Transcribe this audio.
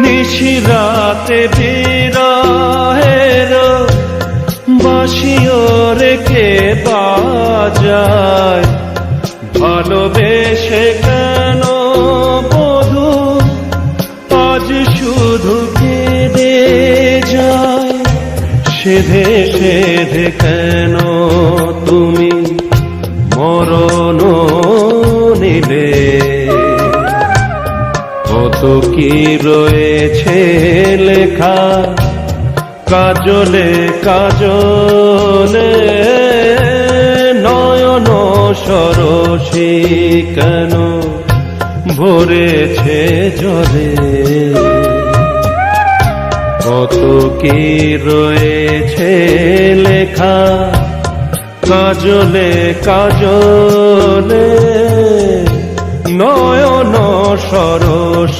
নিশিরাতে বিরহের বাঁশিও রেখে বাজায়, ভালোবেসে কেন বধূ আজ শুধু কেঁদে যায়? সেধে সেধে কেন তুমি মরণ নিলে? কত কি রয়েছে লেখা কাজলে কাজলে, নয়ন সরসী কেন ভরেছে জলে? কত কি রয়েছে লেখা কাজলে কাজলে, নয়ন সরসী